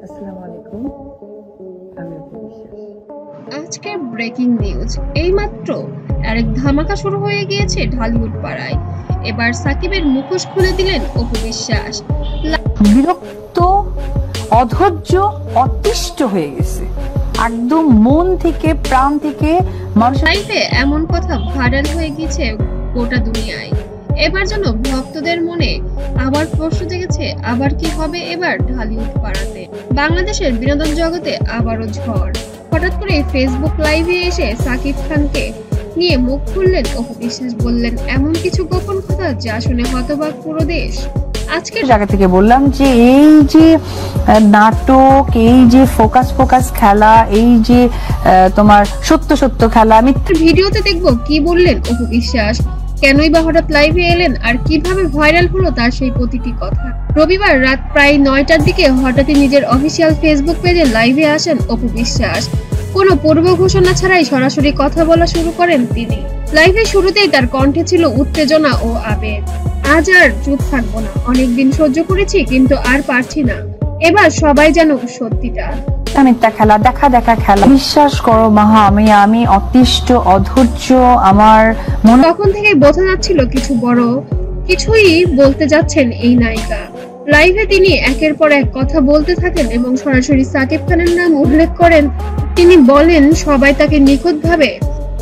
আসসালামু আলাইকুম, আমি অপু বিশ্বাস। আজকের ব্রেকিং নিউজ এইমাত্র আরেক ধামাকা শুরু হয়ে গিয়েছে ঢালিউড পাড়ায়। এবার সাকিবের মুখোশ খুলে দিলেন অপু বিশ্বাস। বিরক্ত, অধৈর্য, অতিষ্ঠ হয়ে গেছে একদম মন থেকে, প্রাণ থেকে। লাইফে এমন কথা ভাইরাল হয়ে গিয়েছে গোটা দুনিয়ায়। এবার যেন ভক্তদের মনে আবার প্রশ্ন জেগেছে, আবার কি হবে এবার ঢালিউড পাড়াতে। বাংলাদেশের বিনোদন জগতে আবারও ঝড়। হঠাৎ করে ফেসবুক লাইভে এসে সাকিব খানকে নিয়ে মুখ খুললেন অপু বিশ্বাস। বললেন এমন কিছু গোপন কথা যা শুনে হতবাক পুরো দেশ। আজকের জায়গা থেকে বললাম যে এই যে নাটক, এই যে ফোকাস খেলা, এই যে তোমার সত্য খেলা, আমি ভিডিওতে দেখবো কি বললেন অপু বিশ্বাস, কেনই বা হঠাৎ লাইভে এলেন, আর কিভাবে ভাইরাল হলো তার সেই প্রতিটি কথা। রবিবার রাত প্রায় 9টার দিকে হঠাৎই নিজের অফিসিয়াল ফেসবুক পেজে লাইভে আসেন অপু বিশ্বাস। কোনো পূর্ব ঘোষণা ছাড়াই সরাসরি কথা বলা শুরু করেন তিনি। লাইভে শুরুতেই তার কণ্ঠে ছিল উত্তেজনা ও আবেগ। আজ আর চুপ থাকবো না, অনেকদিন সহ্য করেছি কিন্তু আর পারছি না, এবার সবাই জানুক সত্যিটা। মিথ্যা খেলা, দেখা খেলা। বিশ্বাস করো মাহা, আমি অতিষ্ঠ, অধৈর্য। আমার মনে তখন থেকেই বোঝা যাচ্ছিল কিছু বড় কিছুই বলতে যাচ্ছেন এই নায়িকা। লাইভে তিনি একের পর এক কথা বলতে থাকেন এবং সরাসরি সাকিব খানের নাম উল্লেখ করেন। তিনি বলেন সবাই তাকে নিখুঁত ভাবে,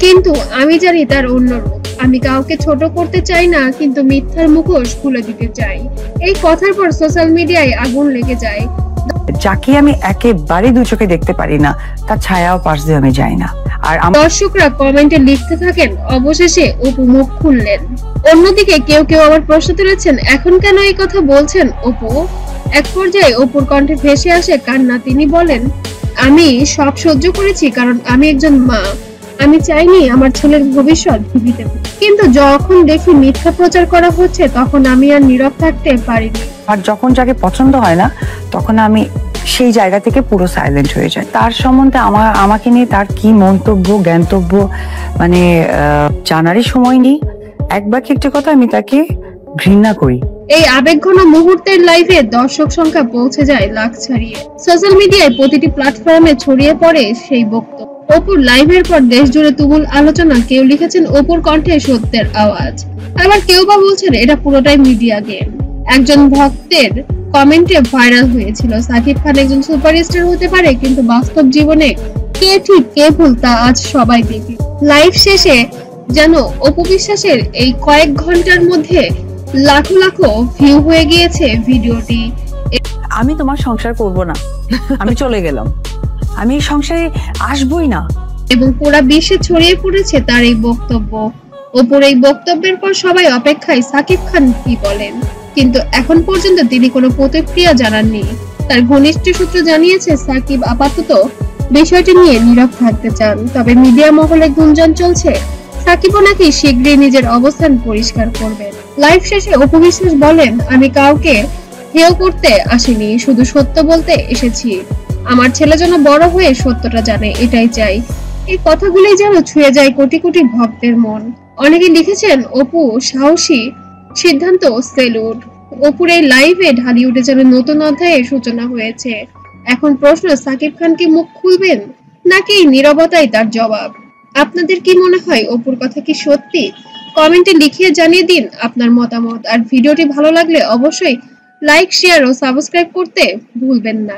কিন্তু আমি জানি তার অন্য রূপ। আমি কাউকে ছোট করতে চাই না, কিন্তু মিথ্যার মুখোশ খুলে দিতে চাই। এই কথার পর সোশ্যাল মিডিয়ায় আগুন লেগে যায়। যাকে আমি একেবারে দু চোখে দেখতে পারি না, তার ছায়াও পাশ দিয়ে আমি যাই না। আর দর্শকরা কমেন্টে লিখতে থাকেন, অবশেষে অপু মুখ খুললেন। অন্যদিকে কেউ আবার প্রশ্ন তুলেছেন, এখন কেন এই কথা বলছেন অপু। এক পর্যায়ে অপুর কণ্ঠে ভেসে আসে কান্না। তিনি বলেন, আমি সব সহ্য করেছি কারণ আমি একজন মা। আমি চাইনি আমার ছেলের ভবিষ্যৎ ঝুঁকিতে, কিন্তু যখন দেখি মিথ্যা প্রচার করা হচ্ছে তখন আমি আর নীরব থাকতে পারিনি। আর যখন যাকে পছন্দ হয় না, তখন আমি সেই জায়গা থেকে পুরো সাইলেন্ট হয়ে যায়। তার সম্বন্ধে আমাকে নিয়ে তার কি মন্তব্য, জ্ঞানতব্য মানে জানারই সময় নেই। একবার একটি কথা, আমি তাকে ঘৃণা করি। এই আবেগঘন মুহূর্তের লাইভে দর্শক সংখ্যা পৌঁছে যায় লাখ ছাড়িয়ে। সোশ্যাল মিডিয়ায় প্রতিটি প্ল্যাটফর্মে ছড়িয়ে পড়ে সেই বক্তব্য। অপুর লাইভের পর দেশ জুড়ে তুমুল আলোচনা। কেউ লিখেছেন অপুর কণ্ঠে সত্যের আওয়াজ, আবার কেউ বা বলছেন এটা পুরোটাই মিডিয়া গেম। একজন ভক্তের কমেন্টে ভাইরাল হয়েছিল, সাকিব খান একজন সুপারস্টার হতে পারে, কিন্তু বাস্তব জীবনে কে ঠিক কে ভুল তা আজ সবাই দেখি। লাইভ শেষে যেন অপু বিশ্বাসের এই কয়েক ঘন্টার মধ্যে লাখো ভিউ হয়ে গিয়েছে ভিডিওটি। আমি তোমার সংসার করব না, আমি চলে গেলাম, আমি এই সংসারে আসবই না। এবং পুরা বিশ্বে ছড়িয়ে পড়েছে তার এই বক্তব্য। অপুর এই বক্তব্যের পর সবাই অপেক্ষায় সাকিব খান কি বলেন, কিন্তু এখন পর্যন্ত তিনি কোনো প্রতিক্রিয়া জানাননি। তার ঘনিষ্ঠ সূত্র জানিয়েছে সাকিব আপাতত বিষয়টি নিয়ে নীরব থাকতে চান। তবে মিডিয়া মহলে গুঞ্জন চলছে সাকিবও নাকি শীঘ্রই নিজের অবস্থান পরিষ্কার করবেন। লাইভ শেষে অপু বিশ্বাস বলেন, আমি কাউকে হেয় করতে আসিনি, শুধু সত্য বলতে এসেছি। আমার ছেলে যেন বড় হয়ে সত্যটা জানে, এটাই চাই। এই কথাগুলোই যেন ছুঁয়ে যায় কোটি কোটি ভক্তের মন। অনেকে লিখেছেন, অপু সাহসী সিদ্ধান্ত, সেলুট। অপুর এই লাইভে ঢালিউডে যেন নতুন অধ্যায়ের সূচনা হয়েছে। এখন প্রশ্ন, সাকিব খান কি মুখ খুলবেন নাকি নীরবতাই তার জবাব। আপনাদের কি মনে হয়, অপুর কথা কি সত্যি? কমেন্টে লিখিয়ে জানিয়ে দিন আপনার মতামত। আর ভিডিওটি ভালো লাগলে অবশ্যই লাইক, শেয়ার ও সাবস্ক্রাইব করতে ভুলবেন না।